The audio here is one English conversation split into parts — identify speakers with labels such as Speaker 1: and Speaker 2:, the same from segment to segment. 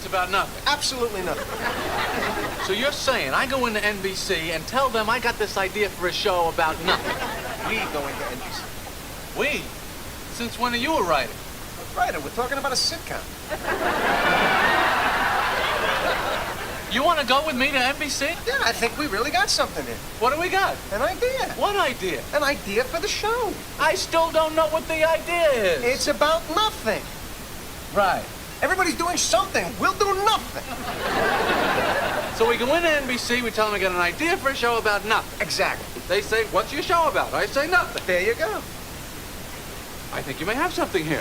Speaker 1: It's about nothing.
Speaker 2: Absolutely nothing.
Speaker 1: So you're saying I go into NBC and tell them I got this idea for a show about nothing?
Speaker 2: We go into NBC.
Speaker 1: We? Since when are you a writer?
Speaker 2: Writer, we're talking about a sitcom.
Speaker 1: You want to go with me to NBC?
Speaker 2: Yeah, I think we really got something here.
Speaker 1: What do we got?
Speaker 2: An idea.
Speaker 1: What idea?
Speaker 2: An idea for the show.
Speaker 1: I still don't know what the idea is.
Speaker 2: It's about nothing.
Speaker 1: Right.
Speaker 2: Everybody's doing something. We'll do nothing.
Speaker 1: So we go into NBC, we tell them I got an idea for a show about nothing.
Speaker 2: Exactly.
Speaker 1: They say, what's your show about? I say nothing.
Speaker 2: There you go.
Speaker 1: I think you may have something here.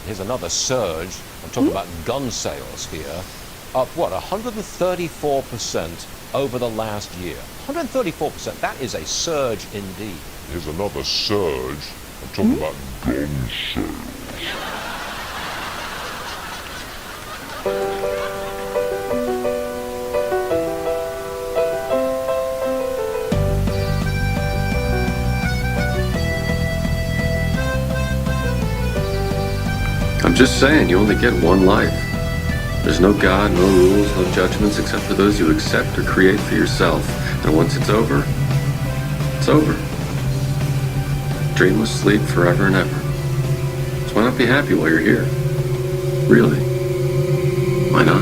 Speaker 3: Here's another surge. I'm talking about gun sales here. Up, what, 134% over the last year. 134%. That is a surge indeed.
Speaker 4: Here's another surge. I'm talking about gun sales.
Speaker 5: I'm just saying, you only get one life. There's no God, no rules, no judgments except for those you accept or create for yourself. And once it's over, it's over. Dreamless sleep forever and ever. So why not be happy while you're here? Really? Why not?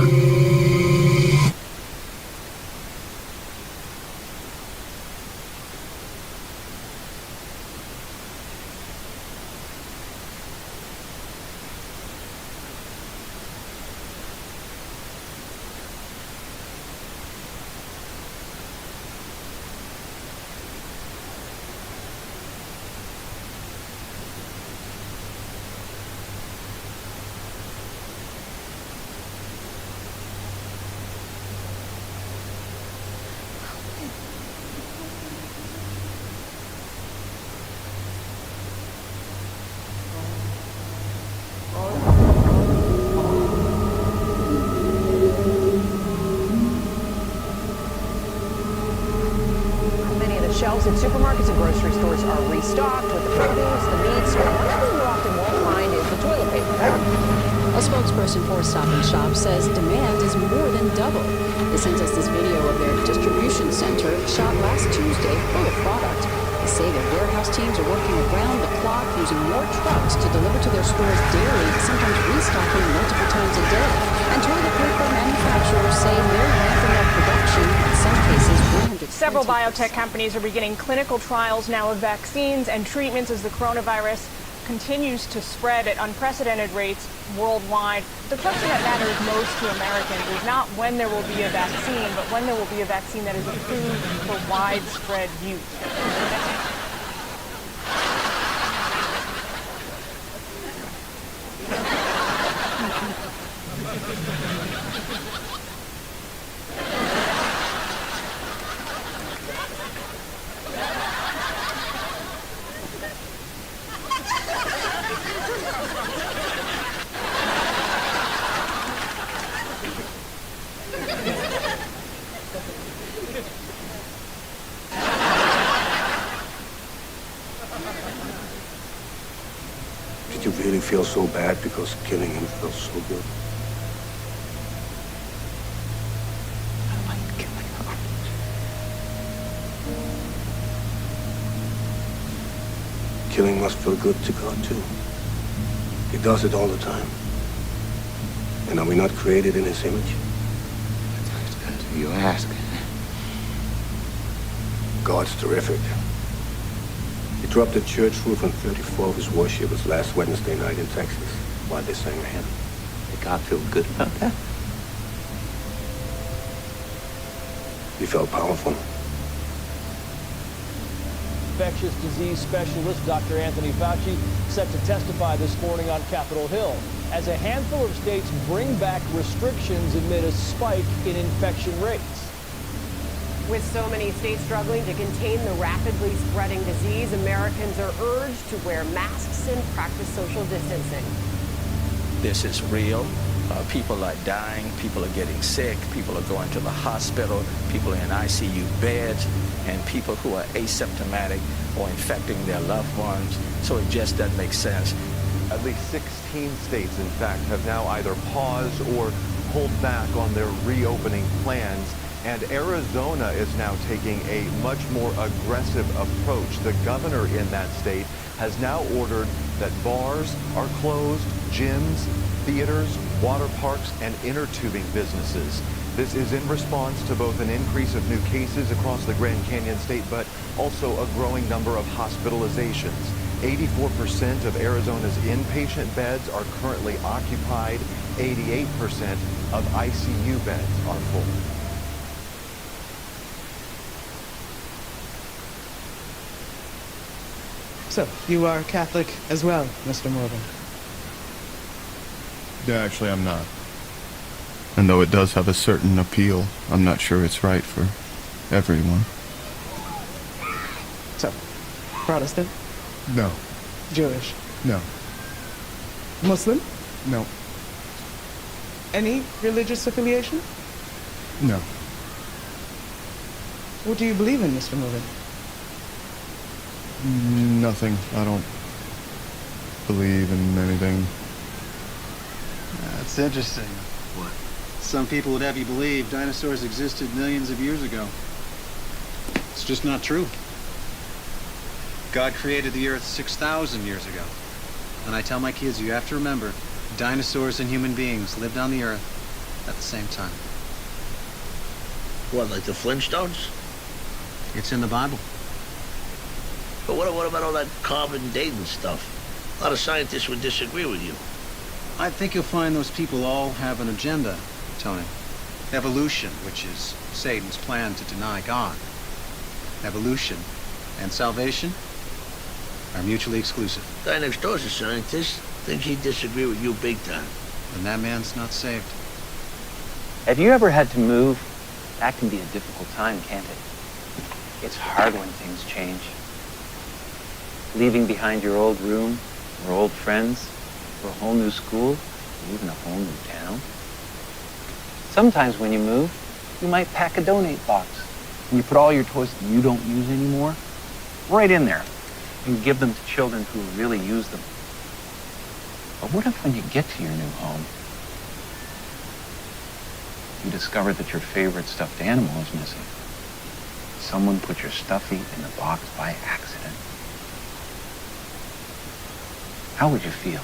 Speaker 6: Shelves at supermarkets and grocery stores are restocked with the produce, the meats, but one thing you often won't find is the toilet paper.
Speaker 7: A spokesperson for Stop and Shop says demand is more than double. They sent us this video of their distribution center shot last Tuesday full of product. They say their warehouse teams are working around the clock using more trucks to deliver to their stores daily, sometimes restocking multiple times a day. And toilet paper manufacturers say they're ramping up production, in some cases 100%.
Speaker 8: Several biotech companies are beginning clinical trials now of vaccines and treatments as the coronavirus continues to spread at unprecedented rates worldwide. The question that matters most to Americans is not when there will be a vaccine, but when there will be a vaccine that is approved for widespread use.
Speaker 9: Did you really feel so bad because killing him felt so good?
Speaker 10: I like killing her.
Speaker 9: Killing must feel good to God, too. He does it all the time. And are we not created in his image?
Speaker 10: That's who you ask.
Speaker 9: God's terrific. He dropped a church roof on 34 of his worshippers last Wednesday night in Texas while they sang a hymn.
Speaker 10: Did God feel good about that?
Speaker 9: He felt powerful.
Speaker 11: Infectious disease specialist Dr. Anthony Fauci set to testify this morning on Capitol Hill as a handful of states bring back restrictions amid a spike in infection rates.
Speaker 6: With so many states struggling to contain the rapidly spreading disease, Americans are urged to wear masks and practice social distancing.
Speaker 12: This is real. People are dying, people are getting sick, people are going to the hospital, people are in ICU beds, and people who are asymptomatic or infecting their loved ones. So it just doesn't make sense
Speaker 13: At least 16 states, in fact, have now either paused or pulled back on their reopening plans. And Arizona is now taking a much more aggressive approach. The governor in that state has now ordered that bars are closed, gyms, theaters, water parks, and inner tubing businesses. This is in response to both an increase of new cases across the Grand Canyon state, but also a growing number of hospitalizations. 84% of Arizona's inpatient beds are currently occupied. 88% of ICU beds are full.
Speaker 14: So, you are Catholic as well, Mr. Morgan?
Speaker 15: Yeah, actually, I'm not. And though it does have a certain appeal, I'm not sure it's right for everyone.
Speaker 14: So, Protestant?
Speaker 15: No.
Speaker 14: Jewish?
Speaker 15: No.
Speaker 14: Muslim?
Speaker 15: No.
Speaker 14: Any religious affiliation?
Speaker 15: No.
Speaker 14: What do you believe in, Mr. Morgan?
Speaker 15: Nothing. I don't believe in anything.
Speaker 16: That's interesting. What? Some people would have you believe dinosaurs existed millions of years ago. It's just not true. God created the Earth 6,000 years ago. And I tell my kids, you have to remember, dinosaurs and human beings lived on the Earth at the same time.
Speaker 17: What, like the Flintstones?
Speaker 16: It's in the Bible.
Speaker 17: But what about all that carbon dating stuff? A lot of scientists would disagree with you.
Speaker 16: I think you'll find those people all have an agenda, Tony. Evolution, which is Satan's plan to deny God. Evolution and salvation are mutually exclusive.
Speaker 17: Guy next door's a scientist. Think he'd disagree with you big time.
Speaker 16: Then that man's not saved.
Speaker 10: Have you ever had to move? That can be a difficult time, can't it? It's hard when things change. Leaving behind your old room, or old friends, for a whole new school, or even a whole new town. Sometimes when you move, you might pack a donate box, and you put all your toys that you don't use anymore right in there, and give them to children who really use them. But what if when you get to your new home, you discover that your favorite stuffed animal is missing? Someone put your stuffy in the box by accident. How would you feel?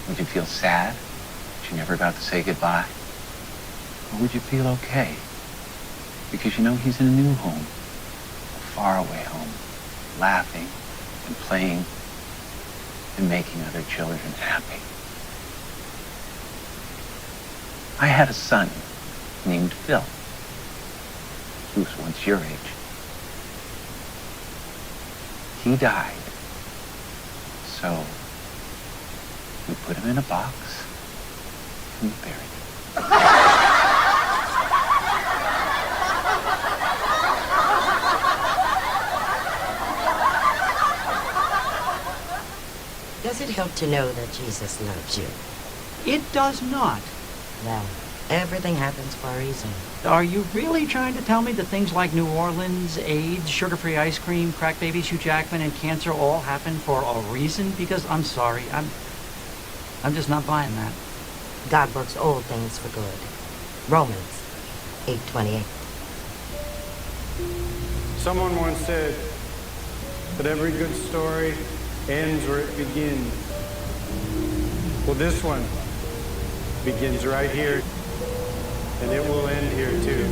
Speaker 10: Would you feel sad that you never got to say goodbye? Or would you feel okay? Because you know he's in a new home, a faraway home, laughing and playing and making other children happy. I had a son named Phil. He was once your age. He died. So we put him in a box and buried him.
Speaker 18: Does it help to know that Jesus loves you?
Speaker 19: It does not.
Speaker 18: Well, everything happens for a reason.
Speaker 19: Are you really trying to tell me that things like New Orleans, AIDS, sugar-free ice cream, crack babies, Hugh Jackman, and cancer all happen for a reason? Because I'm sorry, I'm just not buying that.
Speaker 18: God works all things for good. Romans 8:28.
Speaker 20: Someone once said that every good story ends where it begins. Well, this one begins right here, and it will end here too.